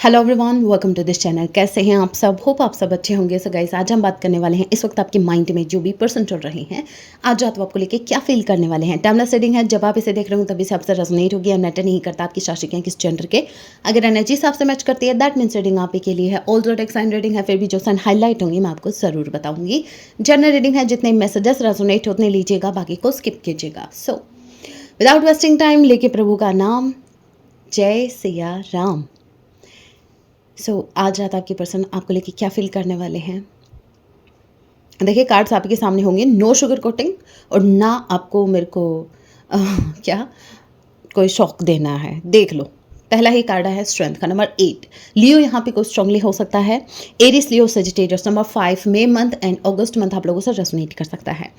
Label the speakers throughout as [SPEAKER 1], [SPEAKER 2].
[SPEAKER 1] Hello everyone, welcome to this channel. कैसे हैं आप सब? होप आप सब अच्छे होंगे। सो गाइस, आज हम बात करने वाले हैं इस वक्त आपके माइंड में जो भी पर्सन चल रहे हैं, आज रात वो आपको लेके क्या फील करने वाले हैं। टाइमलेस रीडिंग है, जब आप इसे देख रहे हो तभी से आपसे रेजोनेट होगी। मैटर नहीं करता आपकी राशि के हैं, किस जेंडर के। अगर एनर्जी से आपसे मैच करती है दैट मीन्स रीडिंग आप ही के लिए है। ऑल जोडिक साइन रीडिंग है, फिर भी जो साइन हाईलाइट होंगी मैं आपको जरूर बताऊंगी। जनरल रीडिंग है, जितने मैसेजेस रेजोनेट उतने लीजिएगा, बाकी को स्किप कीजिएगा। सो विदाउट वेस्टिंग टाइम लेके प्रभु का नाम, जय सिया राम। आज रात आपकी पर्सन आपको लेके क्या फील करने वाले हैं। देखिए, कार्ड्स आपके सामने होंगे। नो शुगर कोटिंग और ना आपको मेरे को क्या कोई शौक देना है। देख लो, पहला ही कार्ड है स्ट्रेंथ का, नंबर 8। लियो यहाँ पे कोई स्ट्रांगली हो सकता है। Aries, Leo, Sagittarius. Number 5, May month and August month आप लोगों से रेजोनेट कर सकता है।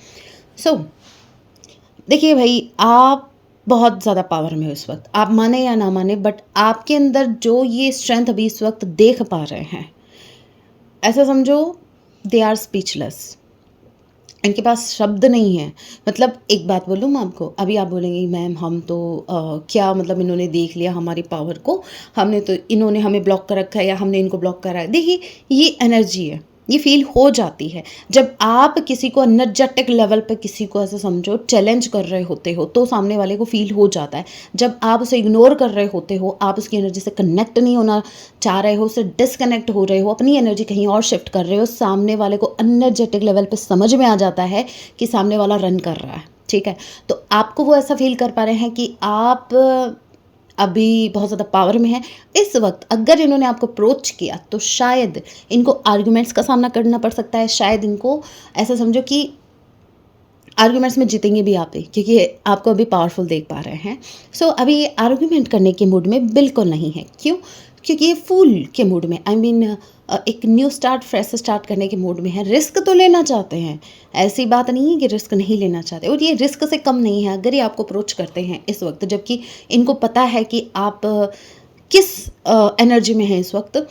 [SPEAKER 1] देखिए भाई, आप बहुत ज़्यादा पावर में हो इस वक्त, आप माने या ना माने, बट आपके अंदर जो ये स्ट्रेंथ अभी इस वक्त देख पा रहे हैं, ऐसा समझो दे आर स्पीचलेस। इनके पास शब्द नहीं है। मतलब एक बात बोलूँ मैं आपको, अभी आप बोलेंगे मैम हम तो क्या मतलब इन्होंने देख लिया हमारी पावर को, हमने तो इन्होंने हमें ब्लॉक कर रखा है या हमने इनको ब्लॉक करा है। देखिए, ये एनर्जी है, ये फील हो जाती है जब आप किसी को एनर्जेटिक लेवल पे किसी को ऐसा समझो चैलेंज कर रहे होते हो, तो सामने वाले को फील हो जाता है। जब आप उसे इग्नोर कर रहे होते हो, आप उसकी एनर्जी से कनेक्ट नहीं होना चाह रहे हो, उससे डिसकनेक्ट हो रहे हो, अपनी एनर्जी कहीं और शिफ्ट कर रहे हो, सामने वाले को एनर्जेटिक लेवल पे समझ में आ जाता है कि सामने वाला रन कर रहा है। ठीक है, तो आपको वो ऐसा फील कर पा रहे हैं कि आप अभी बहुत ज़्यादा पावर में है इस वक्त। अगर इन्होंने आपको अप्रोच किया तो शायद इनको आर्ग्यूमेंट्स का सामना करना पड़ सकता है। शायद इनको ऐसा समझो कि आर्ग्यूमेंट्स में जीतेंगे भी आप ही, क्योंकि आपको अभी पावरफुल देख पा रहे हैं। अभी ये आर्ग्यूमेंट करने के मूड में बिल्कुल नहीं है। क्यों? क्योंकि ये फूल के मूड में, आई मीन एक न्यू स्टार्ट, फ्रेश स्टार्ट करने के मूड में है। रिस्क तो लेना चाहते हैं, ऐसी बात नहीं है कि रिस्क नहीं लेना चाहते, और ये रिस्क से कम नहीं है अगर ये आपको अप्रोच करते हैं इस वक्त, जबकि इनको पता है कि आप किस एनर्जी में हैं इस वक्त।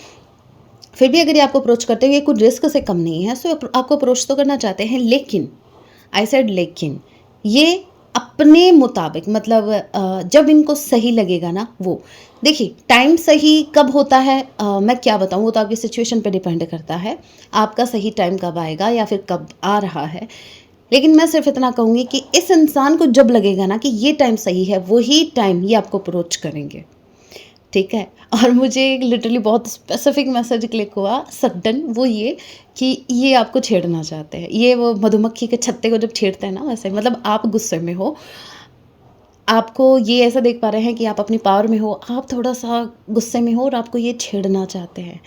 [SPEAKER 1] फिर भी अगर ये आपको अप्रोच करते हैं, ये कुछ रिस्क से कम नहीं है। आपको अप्रोच तो करना चाहते हैं, लेकिन आई सेड लेकिन ये अपने मुताबिक, मतलब जब इनको सही लगेगा ना वो। देखिए, टाइम सही कब होता है, मैं क्या बताऊँ, वो तो आपकी सिचुएशन पे डिपेंड करता है आपका सही टाइम कब आएगा या फिर कब आ रहा है। लेकिन मैं सिर्फ इतना कहूँगी कि इस इंसान को जब लगेगा ना कि ये टाइम सही है, वही टाइम ये आपको अप्रोच करेंगे। ठीक है, और मुझे एक लिटरली बहुत स्पेसिफिक मैसेज क्लिक हुआ सडन, वो ये कि ये आपको छेड़ना चाहते हैं। ये वो मधुमक्खी के छत्ते को जब छेड़ते हैं ना, वैसे मतलब आप गुस्से में हो, आपको ये ऐसा देख पा रहे हैं कि आप अपनी पावर में हो, आप थोड़ा-सा गुस्से में हो और आपको ये छेड़ना चाहते हैं।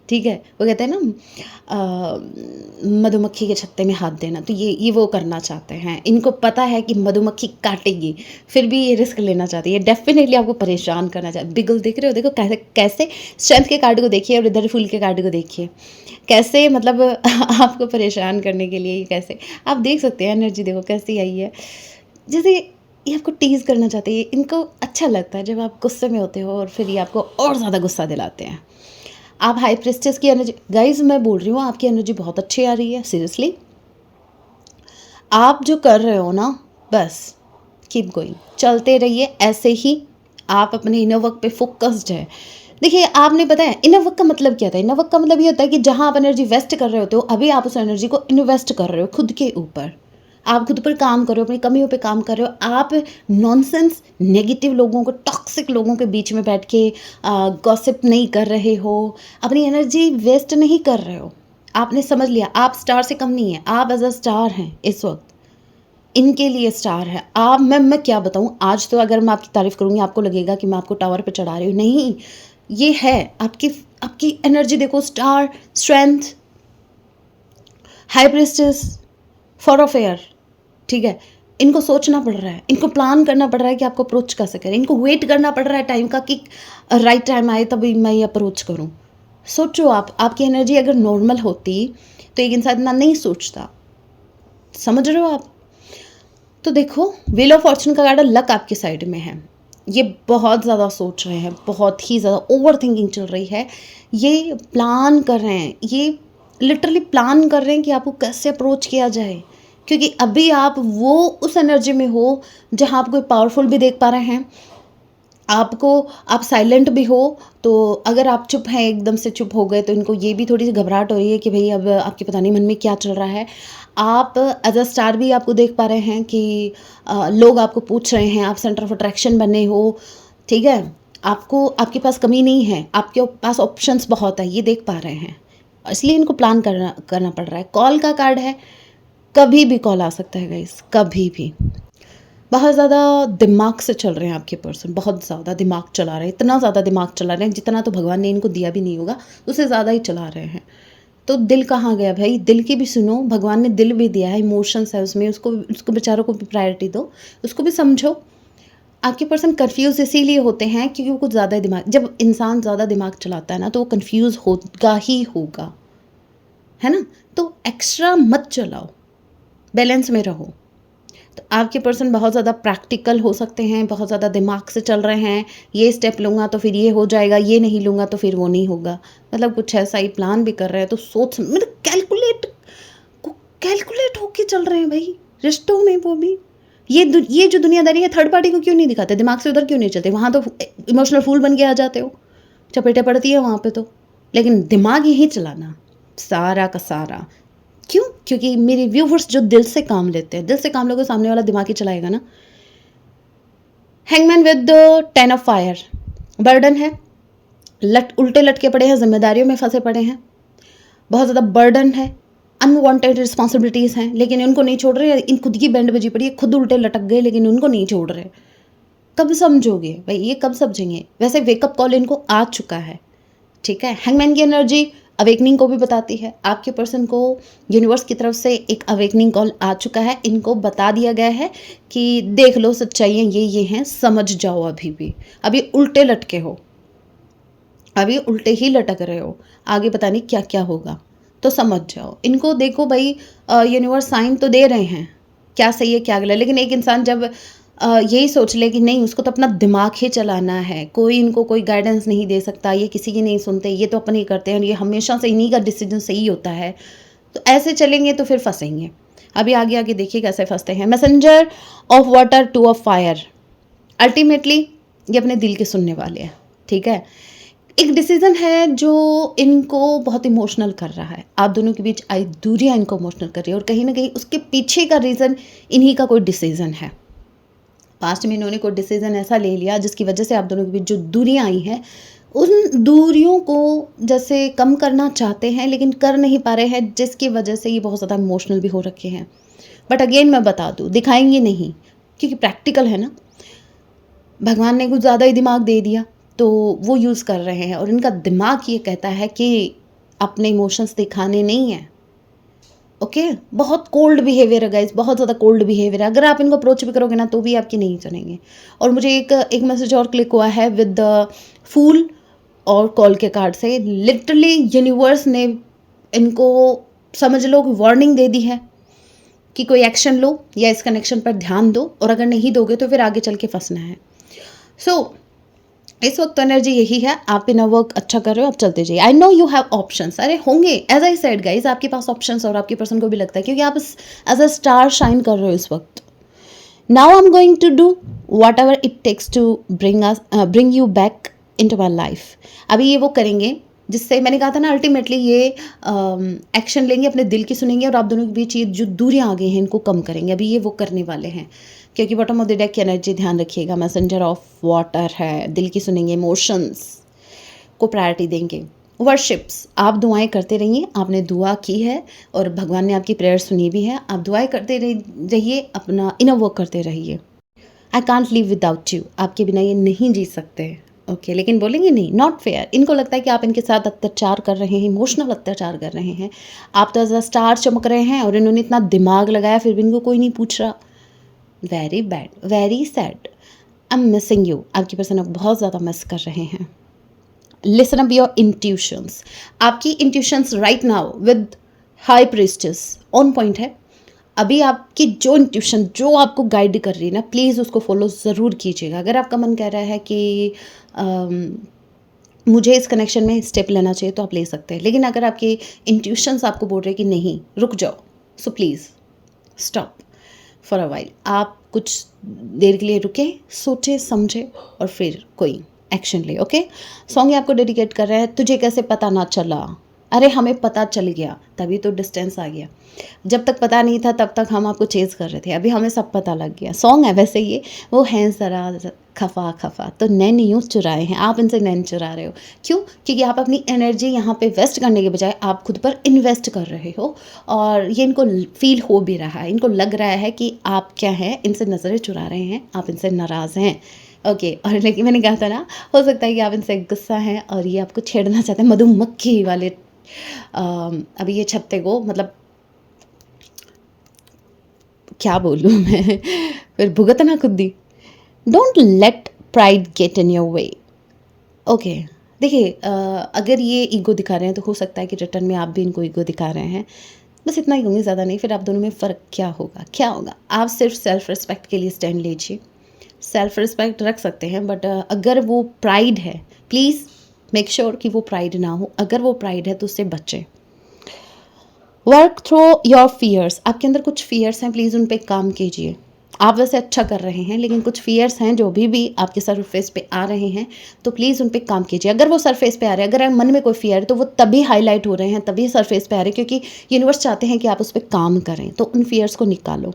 [SPEAKER 1] ठीक है? वो कहते हैं ना मधुमक्खी के छत्ते में हाथ देना, तो ये वो करना चाहते हैं। इनको पता है कि मधुमक्खी काटेगी, फिर भी ये रिस्क लेना चाहती है। डेफ़िनेटली आपको परेशान करना चाहते। बिगल देख रहे हो? देखो कैसे कैसे स्ट्रेंथ के कार्ड को देखिए और इधर फूल के कार्ड को देखिए। कैसे मतलब आपको परेशान करने के लिए ये कैसे आप देख सकते हैं एनर्जी, देखो कैसी आई है। जैसे ये आपको टीज़ करना चाहते हैं। इनको अच्छा लगता है जब आप गुस्से में होते हो और फिर ये आपको और ज़्यादा गुस्सा दिलाते हैं। आप हाई प्रीस्टेस की एनर्जी, गाइज़ मैं बोल रही हूँ आपकी एनर्जी बहुत अच्छी आ रही है, सीरियसली। आप जो कर रहे हो ना, बस कीप गोइंग, चलते रहिए ऐसे ही। आप अपने इनर वर्क पे फोकस्ड है। देखिए, आपने पता है इनर वर्क का मतलब क्या था? इनर वर्क का मतलब ये होता है कि जहाँ आप एनर्जी वेस्ट कर रहे होते हो, अभी आप उस एनर्जी को इन्वेस्ट कर रहे हो खुद के ऊपर। आप खुद पर काम कर रहे हो, अपनी कमियों पे काम कर रहे हो। आप नॉनसेंस नेगेटिव लोगों को, टॉक्सिक लोगों के बीच में बैठ के गॉसिप नहीं कर रहे हो, अपनी एनर्जी वेस्ट नहीं कर रहे हो। आपने समझ लिया आप स्टार से कम नहीं है, आप एज अ स्टार हैं इस वक्त, इनके लिए स्टार है आप। मैं क्या बताऊँ, आज तो अगर मैं आपकी तारीफ़ करूँगी आपको लगेगा कि मैं आपको टावर पे चढ़ा रही हूँ, नहीं। ये है आपकी आपकी एनर्जी, देखो star, strength, high priestess, for of air. ठीक है, इनको सोचना पड़ रहा है, इनको प्लान करना पड़ रहा है कि आपको अप्रोच कैसे करें, इनको वेट करना पड़ रहा है टाइम का कि राइट टाइम आए तभी मैं ये अप्रोच करूँ। सोचो आप, आपकी एनर्जी अगर नॉर्मल होती तो एक इंसान इतना नहीं सोचता। समझ रहे हो आप? तो देखो, व्हील ऑफ फॉर्चून का कार्ड, लक आपकी साइड में है। ये बहुत ज़्यादा सोच रहे हैं, बहुत ही ज़्यादा ओवर थिंकिंग चल रही है। ये प्लान कर रहे हैं, ये लिटरली प्लान कर रहे हैं कि आपको कैसे अप्रोच किया जाए, क्योंकि अभी आप वो उस एनर्जी में हो जहाँ आप कोई पावरफुल भी देख पा रहे हैं, आपको आप साइलेंट भी हो, तो अगर आप चुप हैं, एकदम से चुप हो गए, तो इनको ये भी थोड़ी सी घबराहट हो रही है कि भाई अब आपके पता नहीं मन में क्या चल रहा है। आप एज अ स्टार भी आपको देख पा रहे हैं कि लोग आपको पूछ रहे हैं, आप सेंटर ऑफ अट्रैक्शन बने हो, ठीक है। आपको आपके पास कमी नहीं है, आपके पास ऑप्शंस बहुत है, ये देख पा रहे हैं। इसलिए इनको प्लान करना करना पड़ रहा है। कॉल का कार्ड है, कभी भी कॉल आ सकता है गाइस, कभी भी। बहुत ज़्यादा दिमाग से चल रहे हैं आपके पर्सन, बहुत ज़्यादा दिमाग चला रहे हैं, इतना ज़्यादा दिमाग चला रहे हैं जितना तो भगवान ने इनको दिया भी नहीं होगा, उससे ज़्यादा ही चला रहे हैं। तो दिल कहाँ गया भाई? दिल की भी सुनो, भगवान ने दिल भी दिया है, इमोशंस है उसमें, उसको उसको बेचारों को भी प्रायोरिटी दो, उसको भी समझो। आपके पर्सन कन्फ्यूज़ इसीलिए होते हैं क्योंकि वो कुछ ज़्यादा ही दिमाग, जब इंसान ज़्यादा दिमाग चलाता है ना तो वो कन्फ्यूज़ होगा ही होगा, है ना? तो एक्स्ट्रा मत चलाओ, बैलेंस में रहो। तो आपके पर्सन बहुत ज़्यादा प्रैक्टिकल हो सकते हैं, बहुत ज़्यादा दिमाग से चल रहे हैं, ये स्टेप लूँगा तो फिर ये हो जाएगा, ये नहीं लूँगा तो फिर वो नहीं होगा। मतलब कुछ ऐसा ही प्लान भी कर रहे हैं, तो सोच मतलब कैलकुलेट होके चल रहे हैं भाई, रिश्तों में वो भी। ये जो दुनियादारी है, थर्ड पार्टी को क्यों नहीं दिखाते? दिमाग से उधर क्यों नहीं चलते? वहाँ तो इमोशनल फूल बन के आ जाते हो, चपेटे पड़ती है वहाँ पे तो। लेकिन दिमाग यही चलाना, सारा का सारा। क्यों? क्योंकि मेरे व्यूवर्स जो दिल से काम लेते हैं, दिल से काम लोगों, सामने वाला दिमाग ही चलाएगा ना। Hangman with the 10 of fire, burden है, उल्टे लटके पड़े हैं, जिम्मेदारियों में फंसे पड़े हैं, बहुत ज़्यादा बर्डन है, अनवांटेड रिस्पॉन्सिबिलिटीज़ हैं, लेकिन उनको नहीं छोड़ रहे। इन खुद की बैंड बजी पड़ी है, खुद उल्टे लटक गए लेकिन उनको नहीं छोड़ रहे। कब समझोगे भाई? ये कब समझेंगे? वैसे वेकअप कॉल इनको आ चुका है, ठीक है। हैंगमैन की एनर्जी अवेकनिंग को भी बताती है। आपके पर्सन को यूनिवर्स की तरफ से एक अवेकनिंग कॉल आ चुका है, इनको बता दिया गया है कि देख लो सच्चाइयाँ ये हैं, समझ जाओ। अभी उल्टे लटके हो, अभी उल्टे ही लटक रहे हो, आगे पता नहीं क्या क्या होगा, तो समझ जाओ। इनको देखो भाई, यूनिवर्स साइन तो दे रहे हैं, क्या सही है क्या गलत, लेकिन एक इंसान जब यही सोच ले कि नहीं उसको तो अपना दिमाग ही चलाना है, कोई इनको कोई गाइडेंस नहीं दे सकता, ये किसी की नहीं सुनते, ये तो अपने ही करते हैं, ये हमेशा से इन्हीं का डिसीजन सही होता है, तो ऐसे चलेंगे तो फिर फंसेंगे। अभी आगे आगे देखिए कैसे फंसते हैं। Messenger of water, 2 of fire, ultimately ये अपने दिल के सुनने वाले हैं, ठीक है। एक डिसीजन है जो इनको बहुत इमोशनल कर रहा है, आप दोनों के बीच आई दूरियां इनको इमोशनल कर रही है, और कहीं ना कहीं उसके पीछे का रीज़न इन्हीं का कोई डिसीजन है। पास्ट में इन्होंने कोई डिसीजन ऐसा ले लिया जिसकी वजह से आप दोनों के बीच जो दूरियां आई हैं, उन दूरियों को जैसे कम करना चाहते हैं लेकिन कर नहीं पा रहे हैं, जिसकी वजह से ये बहुत ज़्यादा इमोशनल भी हो रखे हैं। बट अगेन मैं बता दूँ, दिखाएंगे नहीं क्योंकि प्रैक्टिकल है ना, भगवान ने कुछ ज़्यादा ही दिमाग दे दिया तो वो यूज़ कर रहे हैं, और इनका दिमाग ये कहता है कि अपने इमोशंस दिखाने नहीं है। ओके, बहुत कोल्ड बिहेवियर है गाइस, बहुत ज़्यादा कोल्ड बिहेवियर है। अगर आप इनको अप्रोच भी करोगे ना तो भी आपकी नहीं सुनेंगे। और मुझे एक मैसेज और क्लिक हुआ है विद द फूल और कॉल के कार्ड से, लिटरली यूनिवर्स ने इनको समझ लो कि वार्निंग दे दी है कि कोई एक्शन लो या इस कनेक्शन पर ध्यान दो, और अगर नहीं दोगे तो फिर आगे चल के फंसना है। सो इस वक्त तो एनर्जी यही है, आप इनर वर्क अच्छा कर रहे हो, आप चलते जाइए। I know you have options, अरे होंगे, एज आई सेड गाइज, आपके पास ऑप्शंस, और आपके पर्सन को भी लगता है क्योंकि आप एज अ स्टार शाइन कर रहे हो इस वक्त। Now I am going to do whatever it takes to bring you back into my life. अभी ये वो करेंगे जिससे मैंने कहा था ना, अल्टीमेटली ये एक्शन लेंगे, अपने दिल की सुनेंगे, और आप दोनों के बीच ये जो दूरियां आ गई हैं इनको कम करेंगे। अभी ये वो करने वाले हैं, क्योंकि बॉटम ऑफ द डेक की एनर्जी ध्यान रखिएगा, मैसेंजर ऑफ वाटर है, दिल की सुनेंगे, इमोशंस को प्रायोरिटी देंगे। वर्शिप्स, आप दुआएं करते रहिए, आपने दुआ की है और भगवान ने आपकी प्रेयर सुनी भी है, आप दुआएं करते रहिए, अपना इनर वर्क करते रहिए। I can't live without you, आपके बिना ये नहीं जी सकते, ओके। लेकिन बोलेंगे नहीं, नॉट फेयर। इनको लगता है कि आप इनके साथ अत्याचार कर रहे हैं, इमोशनल अत्याचार कर रहे हैं। आप तो एज अ स्टार चमक रहे हैं और इन्होंने इतना दिमाग लगाया फिर भी इनको कोई नहीं पूछ रहा। Very bad, very sad, I am missing you. आपकी पर्सन अब बहुत ज़्यादा मिस कर रहे हैं। लिसन अप योर इंट्यूशंस, आपकी intuitions right now with high priestess on point है। अभी आपकी जो इंट्यूशन जो आपको गाइड कर रही है ना, प्लीज़ उसको फॉलो ज़रूर कीजिएगा। अगर आपका मन कह रहा है कि मुझे इस कनेक्शन में स्टेप लेना चाहिए तो आप ले सकते हैं, लेकिन अगर आपकी इंट्यूशंस आपको बोल रहे हैं कि नहीं रुक जाओ, so please stop. For a while. आप कुछ देर के लिए रुके, सोचे समझे और फिर कोई एक्शन ले। ओके, सॉन्ग ये आपको डेडिकेट कर रहा है, तुझे कैसे पता ना चला। अरे हमें पता चल गया, तभी तो डिस्टेंस आ गया। जब तक पता नहीं था तब तक हम आपको चेज़ कर रहे थे, अभी हमें सब पता लग गया। सॉन्ग है वैसे ये, वो हैं ज़रा खफा खफा, तो नैन यूँ चुराए हैं, आप इनसे नैन चुरा रहे हो। क्यों? क्योंकि आप अपनी एनर्जी यहाँ पे वेस्ट करने के बजाय आप खुद पर इन्वेस्ट कर रहे हो, और ये इनको फील हो भी रहा है, इनको लग रहा है कि आप क्या हैं, इनसे नज़रें चुरा रहे हैं, आप इनसे नाराज़ हैं। ओके, और लेकिन मैंने कहा था ना, हो सकता है कि आप इनसे गुस्सा हैं और ये आपको छेड़ना चाहते हैं मधुमक्खी वाले अभी ये छत्ते को, मतलब क्या बोलूँ मैं फिर भुगतना खुद ही। Don't let pride get in your way. Okay, देखिए अगर ये ईगो दिखा रहे हैं तो हो सकता है कि रिटर्न में आप भी इनको ईगो दिखा रहे हैं। बस इतना ही कहूँगी, ज़्यादा नहीं। फिर आप दोनों में फ़र्क क्या होगा, क्या होगा? आप सिर्फ सेल्फ रिस्पेक्ट के लिए स्टैंड लीजिए। सेल्फ रिस्पेक्ट रख सकते हैं, बट अगर वो प्राइड है, प्लीज़ मेक श्योर कि वो प्राइड ना हो। अगर वो प्राइड है तो उससे बचें। Work through your fears. आपके अंदर कुछ फियर्स हैं, प्लीज़ उन पे काम कीजिए। आप वैसे अच्छा कर रहे हैं, लेकिन कुछ फियर्स हैं जो भी आपके सरफेस पे आ रहे हैं, तो प्लीज़ उन पे काम कीजिए। अगर वो सरफेस पे आ रहे हैं, अगर मन में कोई फियर है, तो वो तभी हाईलाइट हो रहे हैं, तभी सरफेस पे आ रहे हैं, क्योंकि यूनिवर्स चाहते हैं कि आप उस पर काम करें। तो उन फियर्स को निकालो।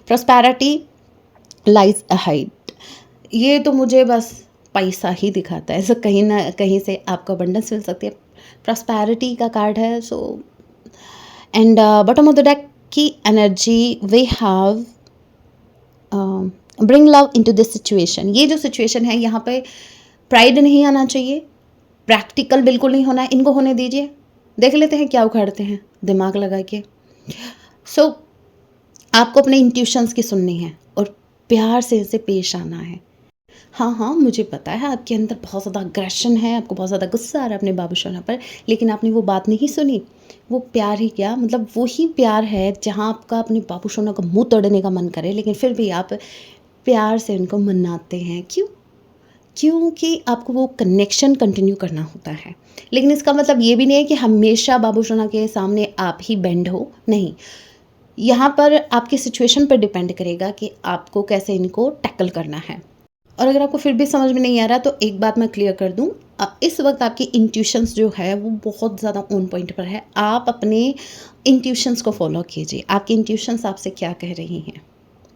[SPEAKER 1] प्रॉस्पेरिटी लाइज अहाइड, ये तो मुझे बस पैसा ही दिखाता है, सो कहीं ना कहीं से आपको अबंडेंस मिल सकती है। प्रॉस्पेरिटी का कार्ड है, so and bottom of the deck की energy we have bring love into this situation. ये जो सिचुएशन है यहाँ पे प्राइड नहीं आना चाहिए, प्रैक्टिकल बिल्कुल नहीं होना है, इनको होने दीजिए। देख लेते हैं क्या उखाड़ते हैं दिमाग लगा के। सो आपको अपने इंट्यूशंस की सुननी है और प्यार से इनसे पेश आना है। हाँ हाँ, मुझे पता है आपके अंदर बहुत ज़्यादा अग्रेशन है, आपको बहुत ज़्यादा गुस्सा आ रहा है अपने बाबू सोना पर, लेकिन आपने वो बात नहीं सुनी। वो प्यार ही क्या, मतलब वो ही प्यार है जहाँ आपका अपने बाबू सोना का मुंह तोड़ने का मन करे, लेकिन फिर भी आप प्यार से उनको मनाते हैं। क्यों? क्योंकि आपको वो कनेक्शन कंटिन्यू करना होता है। लेकिन इसका मतलब ये भी नहीं है कि हमेशा बाबू सोना के सामने आप ही बेंड हो, नहीं। यहाँ पर आपकी सिचुएशन पर डिपेंड करेगा कि आपको कैसे इनको टैकल करना है। और अगर आपको फिर भी समझ में नहीं आ रहा, तो एक बात मैं क्लियर कर दूं, इस वक्त आपकी इंट्यूशंस जो है वो बहुत ज़्यादा ऑन पॉइंट पर है। आप अपने इंट्यूशंस को फॉलो कीजिए, आपकी इंट्यूशंस आपसे क्या कह रही हैं।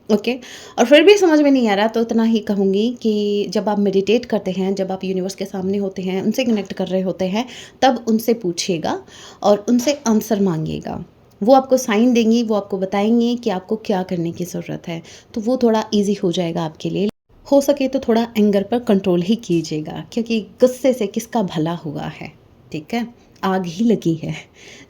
[SPEAKER 1] ओके, और फिर भी समझ में नहीं आ रहा, तो इतना ही कहूँगी कि जब आप मेडिटेट करते हैं, जब आप यूनिवर्स के सामने होते हैं, उनसे कनेक्ट कर रहे होते हैं, तब उनसे पूछिएगा और उनसे आंसर मांगिएगा। वो आपको साइन देंगी, वो आपको बताएंगे कि आपको क्या करने की ज़रूरत है, तो वो थोड़ा ईजी हो जाएगा आपके लिए। हो सके तो थोड़ा एंगर पर कंट्रोल ही कीजिएगा, क्योंकि गुस्से से किसका भला हुआ है, ठीक है, आग ही लगी है।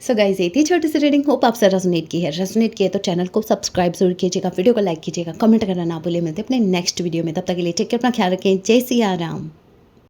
[SPEAKER 1] सो गाइस, ये थी छोटी सी रीडिंग, होप आपसे रेजोनेट की है। रेजोनेट किया तो चैनल को सब्सक्राइब जरूर कीजिएगा, वीडियो को लाइक कीजिएगा, कमेंट करना ना भूलिए। मिलते हैं अपने नेक्स्ट वीडियो में, तब तक के लिए टेक केयर, अपना ख्याल रखें। जय सिया राम।